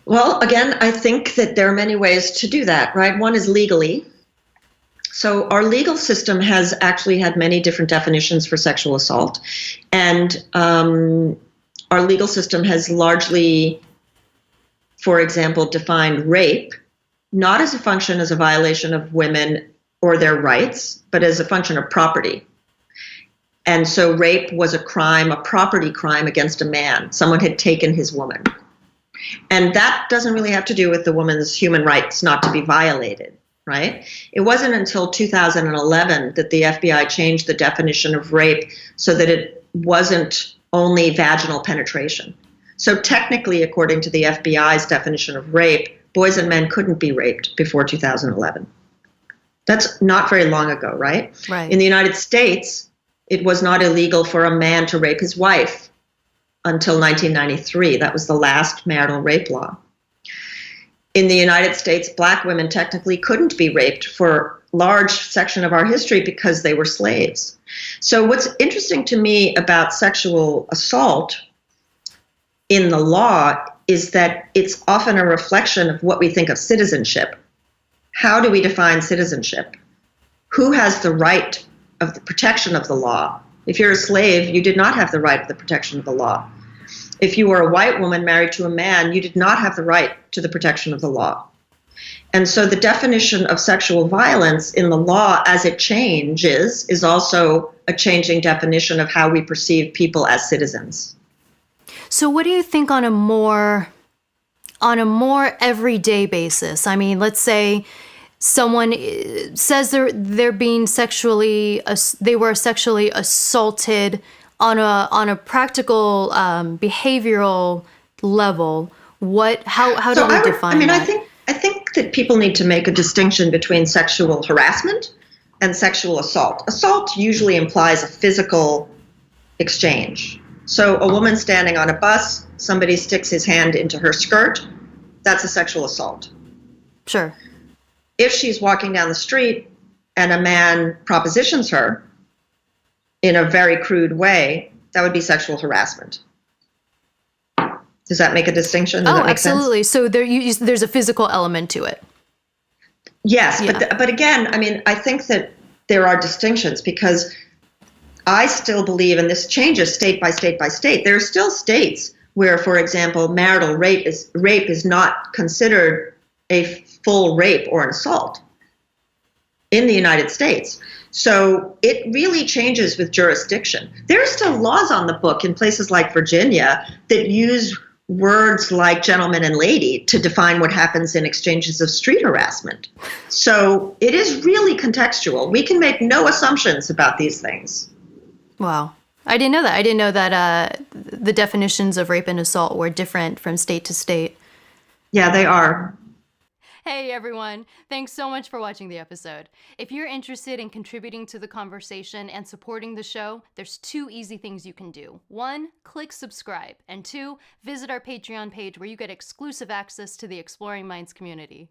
Well, again, I think that there are many ways to do that, right? One is legally. So our legal system has actually had many different definitions for sexual assault. And our legal system has largely, for example, defined rape not as a function as a violation of women or their rights, but as a function of property. And so rape was a crime, a property crime against a man. Someone had taken his woman. And that doesn't really have to do with the woman's human rights not to be violated, right? It wasn't until 2011 that the FBI changed the definition of rape so that it wasn't only vaginal penetration. So technically, according to the FBI's definition of rape, boys and men couldn't be raped before 2011. That's not very long ago, right? Right. In the United States, it was not illegal for a man to rape his wife until 1993. That was the last marital rape law. In the United States, Black women technically couldn't be raped for a large section of our history because they were slaves. So what's interesting to me about sexual assault in the law is that it's often a reflection of what we think of citizenship. How do we define citizenship? Who has the right of the protection of the law? If you're a slave, you did not have the right of the protection of the law. If you were a white woman married to a man, you did not have the right to the protection of the law. And so the definition of sexual violence in the law as it changes is also a changing definition of how we perceive people as citizens. So what do you think on a more everyday basis? I mean, let's say someone says they're being they were sexually assaulted on a practical behavioral level. How do we define that? I think that people need to make a distinction between sexual harassment and sexual assault. Assault usually implies a physical exchange. So a woman standing on a bus, somebody sticks his hand into her skirt, that's a sexual assault. Sure. If she's walking down the street and a man propositions her in a very crude way, that would be sexual harassment. Does that make a distinction? Does that make absolutely. sense? So there's a physical element to it. Yes, yeah. But again, I mean, I think that there are distinctions because I still believe, and this changes state by state by state, there are still states where, for example, marital rape is not considered a full rape or an assault in the United States. So it really changes with jurisdiction. There are still laws on the book in places like Virginia that use words like gentleman and lady to define what happens in exchanges of street harassment. So it is really contextual. We can make no assumptions about these things. Wow. I didn't know that. I didn't know that the definitions of rape and assault were different from state to state. Yeah, they are. Hey everyone, thanks so much for watching the episode. If you're interested in contributing to the conversation and supporting the show, there's 2 easy things you can do. 1, click subscribe, and 2, visit our Patreon page where you get exclusive access to the Exploring Minds community.